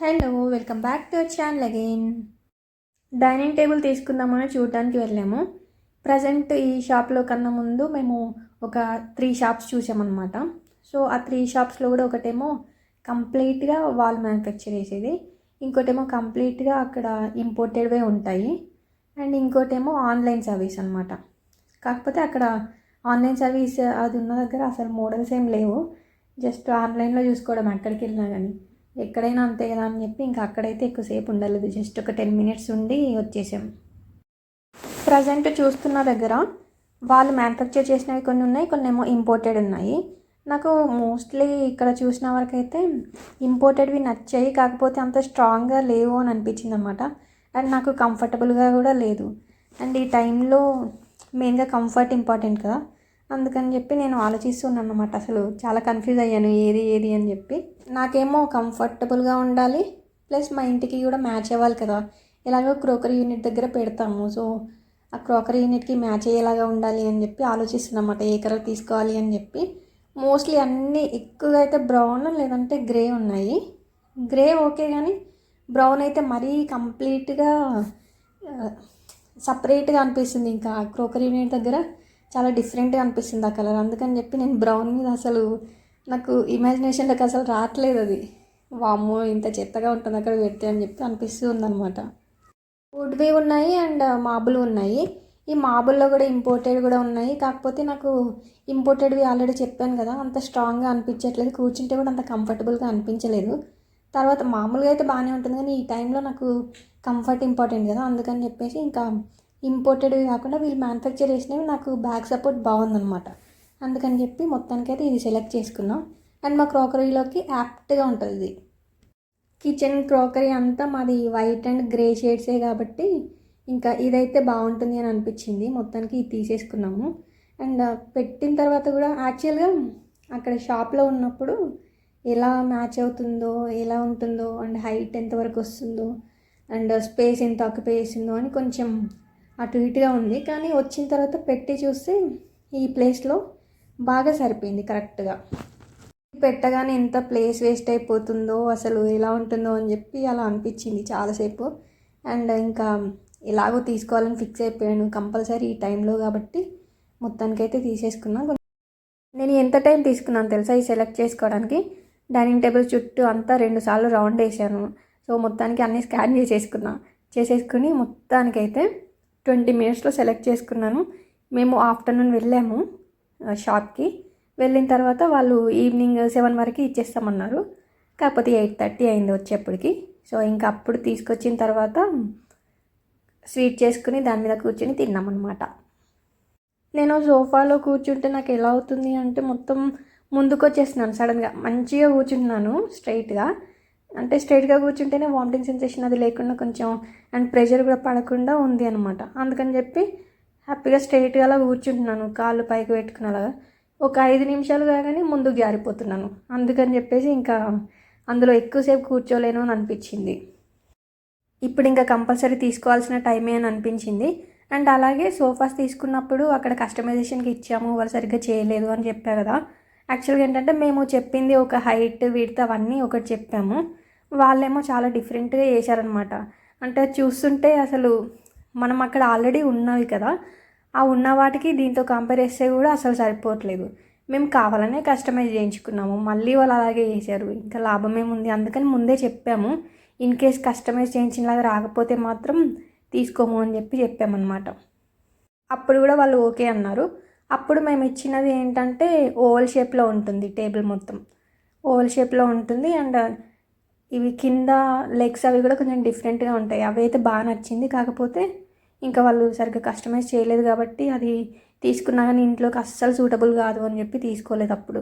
Hello, welcome back to our channel again. Dining table తీసుకుందామని చూడడానికి వెళ్ళాము. ప్రజెంట్ ఈ షాప్లో కన్నా ముందు మేము ఒక 3 షాప్స్ చూసామన్నమాట. సో ఆ 3 షాప్స్లో కూడా ఒకటేమో కంప్లీట్గా వాల్ మ్యానుఫ్యాక్చర్ చేసేది, ఇంకోటేమో కంప్లీట్గా అక్కడ ఇంపోర్టెడ్వే ఉంటాయి, అండ్ ఇంకోటేమో ఆన్లైన్ సర్వీస్ అనమాట. కాకపోతే అక్కడ ఆన్లైన్ సర్వీస్ అది ఉన్న దగ్గర అసలు మోడల్స్ ఏం లేవు, జస్ట్ ఆన్లైన్లో చూసుకోవడం ఎక్కడికి వెళ్ళినా కానీ. ఎక్కడైనా అంతే కదా అని చెప్పి ఇంకా అక్కడైతే ఎక్కువసేపు ఉండలేదు, జస్ట్ ఒక 10 మినిట్స్ ఉండి వచ్చేసాం. ప్రజెంట్ చూస్తున్న దగ్గర వాళ్ళు మ్యానుఫ్యాక్చర్ చేసినవి కొన్ని ఉన్నాయి, కొన్ని ఏమో ఇంపోర్టెడ్ ఉన్నాయి. నాకు మోస్ట్లీ ఇక్కడ చూసిన వరకు అయితే ఇంపోర్టెడ్వి నచ్చాయి, కాకపోతే అంత స్ట్రాంగ్గా లేవు అని అనిపించింది అనమాట. అండ్ నాకు కంఫర్టబుల్గా కూడా లేదు. అండ్ ఈ టైంలో మెయిన్గా కంఫర్ట్ ఇంపార్టెంట్ కదా, అందుకని చెప్పి నేను ఆలోచిస్తున్నాను అన్నమాట. అసలు చాలా కన్ఫ్యూజ్ అయ్యాను ఏది అని చెప్పి. నాకేమో కంఫర్టబుల్గా ఉండాలి, ప్లస్ మా ఇంటికి కూడా మ్యాచ్ అవ్వాలి కదా. ఎలాగో క్రోకరీ యూనిట్ దగ్గర పెడతాము, సో ఆ క్రోకరీ యూనిట్కి మ్యాచ్ అయ్యేలాగా ఉండాలి అని చెప్పి ఆలోచిస్తున్నమాట, ఏ కలర్ తీసుకోవాలి అని చెప్పి. మోస్ట్లీ అన్నీ ఎక్కువగా అయితే బ్రౌన్ లేదంటే గ్రే ఉన్నాయి. గ్రే ఓకే, కానీ బ్రౌన్ అయితే మరీ కంప్లీట్గా సపరేట్గా అనిపిస్తుంది. ఇంకా క్రోకరీ యూనిట్ దగ్గర చాలా డిఫరెంట్గా అనిపిస్తుంది ఆ కలర్, అందుకని చెప్పి నేను బ్రౌన్ మీద అసలు నాకు ఇమాజినేషన్లోకి అసలు రావట్లేదు. అది వామ్మో ఇంత చెత్తగా ఉంటుంది అక్కడ పెడితే అని చెప్పి అనిపిస్తూ ఉందన్నమాట. వుడ్వి ఉన్నాయి అండ్ మార్బుల్ ఉన్నాయి. ఈ మార్బుల్లో కూడా ఇంపోర్టెడ్ కూడా ఉన్నాయి, కాకపోతే నాకు ఇంపోర్టెడ్వి ఆల్రెడీ చెప్పాను కదా, అంత స్ట్రాంగ్గా అనిపించట్లేదు, కూర్చుంటే కూడా అంత కంఫర్టబుల్గా అనిపించలేదు. తర్వాత మామూలుగా అయితే బాగానే ఉంటుంది, కానీ ఈ టైంలో నాకు కంఫర్ట్ ఇంపార్టెంట్ కదా, అందుకని చెప్పేసి ఇంకా ఇంపోర్టెడ్వి కాకుండా వీళ్ళు మ్యానుఫ్యాక్చర్ చేసినవి నాకు బ్యాక్ సపోర్ట్ బాగుందన్నమాట. అందుకని చెప్పి మొత్తానికైతే ఇది సెలెక్ట్ చేసుకున్నాం. అండ్ మా క్రాకరీలోకి యాప్ట్గా ఉంటుంది ఇది. కిచెన్ క్రాకరీ అంతా మాది వైట్ అండ్ గ్రే షేడ్సే కాబట్టి ఇంకా ఇదైతే బాగుంటుంది అని అనిపించింది, మొత్తానికి ఇది తీసేసుకున్నాము. అండ్ పెట్టిన తర్వాత కూడా యాక్చువల్గా అక్కడ షాప్లో ఉన్నప్పుడు ఎలా మ్యాచ్ అవుతుందో, ఎలా ఉంటుందో, అండ్ హైట్ ఎంతవరకు వస్తుందో, అండ్ స్పేస్ ఎంత ఆక్యుపై చేస్తుందో అని కొంచెం అటు ఇటుగా ఉంది. కానీ వచ్చిన తర్వాత పెట్టి చూస్తే ఈ ప్లేస్లో బాగా సరిపోయింది కరెక్ట్గా. పెట్టగానే ఎంత ప్లేస్ వేస్ట్ అయిపోతుందో, అసలు ఎలా ఉంటుందో అని చెప్పి అలా అనిపించింది చాలాసేపు. అండ్ ఇంకా ఎలాగో తీసుకోవాలని ఫిక్స్ అయిపోయాను, కంపల్సరీ ఈ టైంలో కాబట్టి మొత్తానికైతే తీసేసుకున్నాను. నేను ఎంత టైం తీసుకున్నాను తెలుసా ఈ సెలెక్ట్ చేసుకోవడానికి? డైనింగ్ టేబుల్ చుట్టూ అంతా 2 సార్లు రౌండ్ వేసాను. సో మొత్తానికి అన్నీ స్కాన్ చేసేసుకుని మొత్తానికైతే 20 మినిట్స్లో సెలెక్ట్ చేసుకున్నాను. మేము ఆఫ్టర్నూన్ వెళ్ళాము షాప్కి. వెళ్ళిన తర్వాత వాళ్ళు ఈవినింగ్ 7 వరకు ఇచ్చేస్తామన్నారు, కాకపోతే 8:30 అయింది వచ్చేప్పటికి. సో ఇంకా అప్పుడు తీసుకొచ్చిన తర్వాత స్వీట్ చేసుకుని దాని మీద కూర్చొని తిన్నామన్నమాట. నేను సోఫాలో కూర్చుంటే నాకు ఎలా అవుతుంది అంటే మొత్తం ముందుకు వచ్చేస్తున్నాను సడన్గా. మంచిగా కూర్చుంటున్నాను స్ట్రైట్గా, అంటే స్ట్రైట్గా కూర్చుంటేనే వామిటింగ్ సెన్సేషన్ అది లేకుండా కొంచెం అండ్ ప్రెషర్ కూడా పడకుండా ఉంది అనమాట. అందుకని చెప్పి హ్యాపీగా స్ట్రైట్గా అలా కూర్చుంటున్నాను, కాళ్ళు పైకి పెట్టుకునేలాగా. ఒక 5 నిమిషాలు కాగానే ముందుకు జారిపోతున్నాను, అందుకని చెప్పేసి ఇంకా అందులో ఎక్కువసేపు కూర్చోలేను అని అనిపించింది. ఇప్పుడు ఇంకా కంపల్సరీ తీసుకోవాల్సిన టైమే అని అనిపించింది. అండ్ అలాగే సోఫాస్ తీసుకున్నప్పుడు అక్కడ కస్టమైజేషన్కి ఇచ్చాము, వాళ్ళు సరిగ్గా చేయలేదు అని చెప్పారు కదా. యాక్చువల్గా ఏంటంటే మేము చెప్పింది ఒక హైట్ విడ్త్ అవన్నీ ఒకటి చెప్పాము, వాళ్ళేమో చాలా డిఫరెంట్గా చేశారనమాట. అంటే చూస్తుంటే అసలు మనం అక్కడ ఆల్రెడీ ఉన్నవి కదా, ఆ ఉన్న వాటికి దీంతో కంపేర్ చేస్తే కూడా అసలు సరిపోవట్లేదు. మేము కావాలనే కస్టమైజ్ చేయించుకున్నాము, మళ్ళీ వాళ్ళు అలాగే చేశారు, ఇంకా లాభం ఏముంది. అందుకని ముందే చెప్పాము, ఇన్ కేస్ కస్టమైజ్ చేయించినలాగా రాకపోతే మాత్రం తీసుకోము అని చెప్పామన్నమాట. అప్పుడు కూడా వాళ్ళు ఓకే అన్నారు. అప్పుడు మేము ఇచ్చినది ఏంటంటే ఓవల్ షేప్లో ఉంటుంది, టేబుల్ మొత్తం ఓవల్ షేప్లో ఉంటుంది. అండ్ ఇవి కింద లెగ్స్ అవి కూడా కొంచెం డిఫరెంట్గా ఉంటాయి, అవి అయితే బాగా నచ్చింది. కాకపోతే ఇంకా వాళ్ళు సరిగ్గా కస్టమైజ్ చేయలేదు కాబట్టి అది తీసుకున్నా కానీ ఇంట్లోకి అస్సలు సూటబుల్ కాదు అని చెప్పి తీసుకోలేదు అప్పుడు.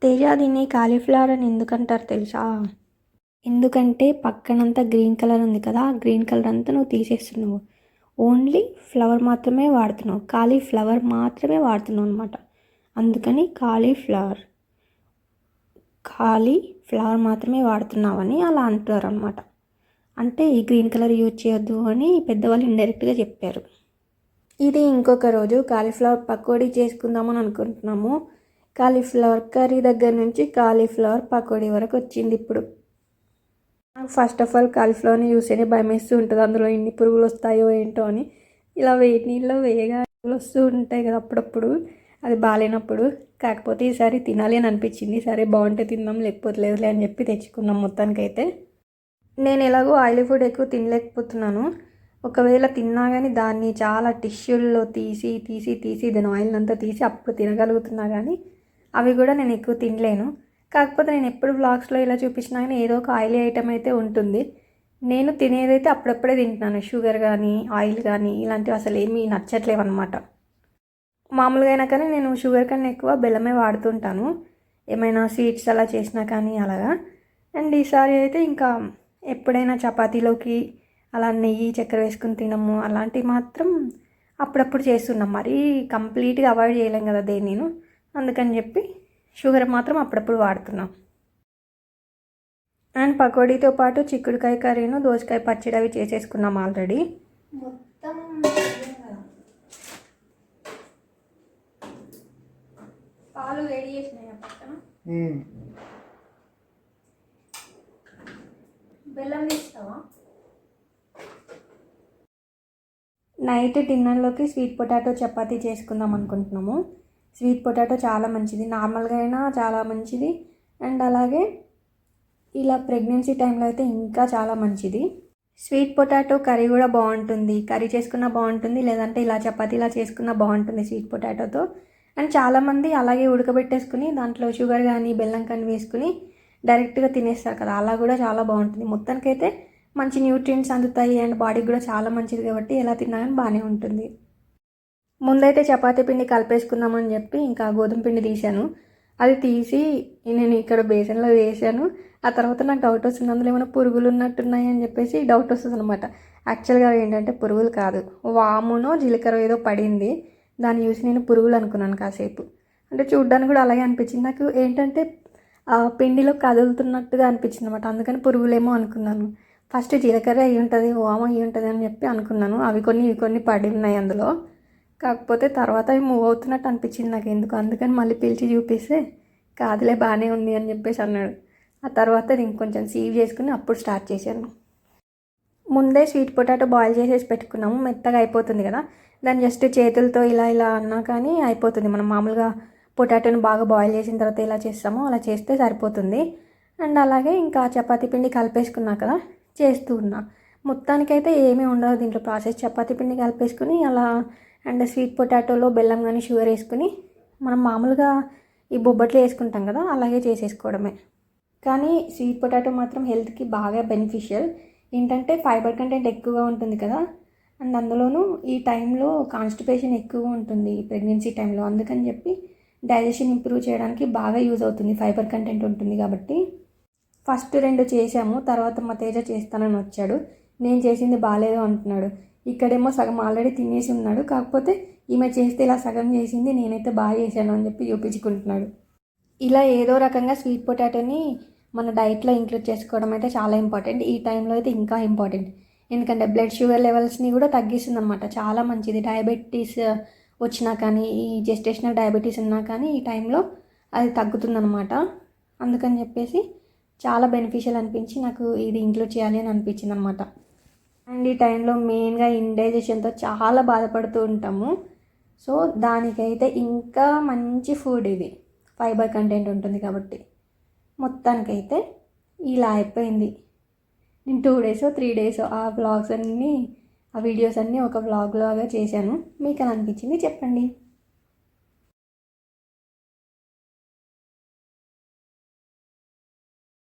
తేజ దీన్ని కాలీఫ్లవర్ అని ఎందుకంటారు తెలుసా? ఎందుకంటే పక్కనంతా గ్రీన్ కలర్ ఉంది కదా, ఆ గ్రీన్ కలర్ అంతా నువ్వు తీసేస్తున్నావు, ఓన్లీ ఫ్లవర్ మాత్రమే వాడుతున్నావు, కాలీఫ్లవర్ మాత్రమే వాడుతున్నావు అనమాట. అందుకని కాలీఫ్లవర్ మాత్రమే వాడుతున్నావని అలా అంటారు అనమాట. అంటే ఈ గ్రీన్ కలర్ యూజ్ చేయొద్దు అని పెద్దవాళ్ళు ఇండైరెక్ట్గా చెప్పారు. ఇది ఇంకొక రోజు కాలీఫ్లవర్ పకోడీ చేసుకుందామని అనుకుంటున్నాము. కాలీఫ్లవర్ కర్రీ దగ్గర నుంచి కాలీఫ్లవర్ పకోడీ వరకు వచ్చింది ఇప్పుడు. నాకు ఫస్ట్ ఆఫ్ ఆల్ కాలీఫ్లవర్ని చూస్తేనే భయం వేస్తూ ఉంటుంది, అందులో ఎన్ని పురుగులు వస్తాయో ఏంటో అని. ఇలా వేడి నీళ్ళలో వేయగా పురుగులు వస్తూ ఉంటాయి కదా అప్పుడప్పుడు, అది బాగాలేనప్పుడు. కాకపోతే ఈసారి తినాలి అని అనిపించింది, సరే బాగుంటే తిందాం లేకపోతే లేదులే అని చెప్పి తెచ్చుకున్నాం మొత్తానికైతే. నేను ఎలాగో ఆయిలీ ఫుడ్ ఎక్కువ తినలేకపోతున్నాను, ఒకవేళ తిన్నా కానీ దాన్ని చాలా టిష్యూల్లో తీసి తీసి తీసి దాని ఆయిల్ అంతా తీసి అప్పుడు తినగలుగుతున్నా, కానీ అవి కూడా నేను ఎక్కువ తినలేను. కాకపోతే నేను ఎప్పుడు వ్లాగ్స్లో ఇలా చూపించినా కానీ ఏదో ఒక ఆయిలీ ఐటమ్ అయితే ఉంటుంది. నేను తినేదైతే అప్పుడప్పుడే తింటున్నాను, షుగర్ కానీ ఆయిల్ కానీ ఇలాంటివి అసలు ఏమీ నచ్చట్లేవు అనమాట. మామూలుగా అయినా కానీ నేను షుగర్ కన్నా ఎక్కువ బెల్లమే వాడుతుంటాను, ఏమైనా స్వీట్స్ అలా చేసినా కానీ అలాగా. అండ్ ఈసారి అయితే ఇంకా ఎప్పుడైనా చపాతీలోకి అలా నెయ్యి చక్కెర వేసుకుని తినము అలాంటివి మాత్రం అప్పుడప్పుడు చేస్తున్నాం. మరీ కంప్లీట్గా అవాయిడ్ చేయలేం కదా నేను, అందుకని చెప్పి షుగర్ మాత్రం అప్పుడప్పుడు వాడుతున్నాం. అండ్ పకోడీతో పాటు చిక్కుడుకాయ కర్రీను దోసకాయ పచ్చడి అవి చేసేసుకున్నాం ఆల్రెడీ. మొత్తం పాలు వేడి చేసినాయి పక్కన, బెల్లం తీస్తావా? నైట్ డిన్నర్లోకి స్వీట్ పొటాటో చపాతీ చేసుకుందాం అనుకుంటున్నాము. స్వీట్ పొటాటో చాలా మంచిది, నార్మల్గా అయినా చాలా మంచిది, అండ్ అలాగే ఇలా ప్రెగ్నెన్సీ టైంలో అయితే ఇంకా చాలా మంచిది. స్వీట్ పొటాటో కర్రీ కూడా బాగుంటుంది, కర్రీ చేసుకున్నా బాగుంటుంది, లేదంటే ఇలా చపాతీలా చేసుకున్నా బాగుంటుంది స్వీట్ పొటాటోతో. అండ్ చాలామంది అలాగే ఉడకబెట్టేసుకుని దాంట్లో షుగర్ కానీ బెల్లం కానీ వేసుకుని డైరెక్ట్గా తినేస్తారు కదా, అలా కూడా చాలా బాగుంటుంది. మొత్తానికైతే మంచి న్యూట్రియంట్స్ అందుతాయి అండ్ బాడీకి కూడా చాలా మంచిది కాబట్టి ఎలా తిన్నా కానీ బాగానే ఉంటుంది. ముందైతే చపాతీ పిండి కలిపేసుకుందామని చెప్పి ఇంకా గోధుమ పిండి తీశాను, అది తీసి నేను ఇక్కడ బేసన్లో వేసాను. ఆ తర్వాత నాకు డౌట్ వస్తుంది, అందులో ఏమైనా పురుగులు ఉన్నట్టున్నాయి అని చెప్పేసి డౌట్ వస్తుంది అనమాట. యాక్చువల్గా ఏంటంటే పురుగులు కాదు, వామునో జీలకర్ర ఏదో పడింది, దాన్ని చూసి నేను పురుగులు అనుకున్నాను కాసేపు. అంటే చూడ్డానికి కూడా అలాగే అనిపించింది నాకు, ఏంటంటే పిండిలో కదులుతున్నట్టుగా అనిపించింది అనమాట, అందుకని పురుగులేమో అనుకున్నాను. ఫస్ట్ జీలకర్ర అయ్యి ఉంటుంది, వాము అయ్యి ఉంటుంది అని చెప్పి అనుకున్నాను, అవి కొన్ని ఇవి కొన్ని పడి ఉన్నాయి అందులో. కాకపోతే తర్వాత అవి మూవ్ అవుతున్నట్టు అనిపించింది నాకు ఎందుకు, అందుకని మళ్ళీ పిలిచి చూపిస్తే కాదులే బాగానే ఉంది అని చెప్పేసి అన్నాడు. ఆ తర్వాత నేను కొంచెం సీవ్ చేసుకుని అప్పుడు స్టార్ట్ చేశాను. ముందే స్వీట్ పొటాటో బాయిల్ చేసేసి పెట్టుకున్నాము, మెత్తగా అయిపోతుంది కదా, దాన్ని జస్ట్ చేతులతో ఇలా ఇలా అన్నా కానీ అయిపోతుంది. మనం మామూలుగా పొటాటోని బాగా బాయిల్ చేసిన తర్వాత ఎలా చేస్తామో అలా చేస్తే సరిపోతుంది. అండ్ అలాగే ఇంకా చపాతీ పిండి కలిపేసుకున్నా కదా, చేస్తూ ఉన్నా. మొత్తానికైతే ఏమీ ఉండదు దీంట్లో ప్రాసెస్, చపాతీ పిండి కలిపేసుకుని అలా అండ్ స్వీట్ పొటాటోలో బెల్లం కానీ షుగర్ వేసుకుని మనం మామూలుగా ఈ బొబ్బట్లు వేసుకుంటాం కదా అలాగే చేసేసుకోవడమే. కానీ స్వీట్ పొటాటో మాత్రం హెల్త్కి బాగా బెనిఫిషియల్, ఏంటంటే ఫైబర్ కంటెంట్ ఎక్కువగా ఉంటుంది కదా, అండ్ అందులోనూ ఈ టైంలో కాన్స్టిపేషన్ ఎక్కువగా ఉంటుంది ప్రెగ్నెన్సీ టైంలో, అందుకని చెప్పి డైజెషన్ ఇంప్రూవ్ చేయడానికి బాగా యూజ్ అవుతుంది, ఫైబర్ కంటెంట్ ఉంటుంది కాబట్టి. ఫస్ట్ 2 చేసాము, తర్వాత మా తేజ చేస్తానని వచ్చాడు, నేను చేసింది బాగాలేదు అంటున్నాడు. ఇక్కడేమో సగం ఆల్రెడీ తినేసి ఉన్నాడు, కాకపోతే ఈమె చేస్తే ఇలా సగం చేసింది, నేనైతే బాగా చేశాను అని చెప్పి చూపించుకుంటున్నాడు. ఇలా ఏదో రకంగా స్వీట్ పొటాటోని మన డైట్లో ఇంక్లూడ్ చేసుకోవడం అయితే చాలా ఇంపార్టెంట్, ఈ టైంలో అయితే ఇంకా ఇంపార్టెంట్. ఎందుకంటే బ్లడ్ షుగర్ లెవెల్స్ని కూడా తగ్గిస్తుంది అనమాట, చాలా మంచిది. డయాబెటీస్ వచ్చినా కానీ, ఈ జెస్టేషనల్ డయాబెటీస్ ఉన్నా కానీ ఈ టైంలో అది తగ్గుతుందన్నమాట. అందుకని చెప్పేసి చాలా బెనిఫిషియల్ అనిపించి నాకు ఇది ఇంక్లూడ్ చేయాలి అని అనిపించింది అనమాట. అండ్ ఈ టైంలో మెయిన్గా ఇండైజెషన్తో చాలా బాధపడుతూ ఉంటాము, సో దానికైతే ఇంకా మంచి ఫుడ్ ఇది, ఫైబర్ కంటెంట్ ఉంటుంది కాబట్టి. మొత్తానికైతే ఇలా అయిపోయింది. నేను 2 days 3 days ఆ వ్లాగ్స్ అన్నీ, ఆ వీడియోస్ అన్నీ ఒక వ్లాగ్ లాగా చేశాను. మీకు ఎలా అనిపించింది చెప్పండి.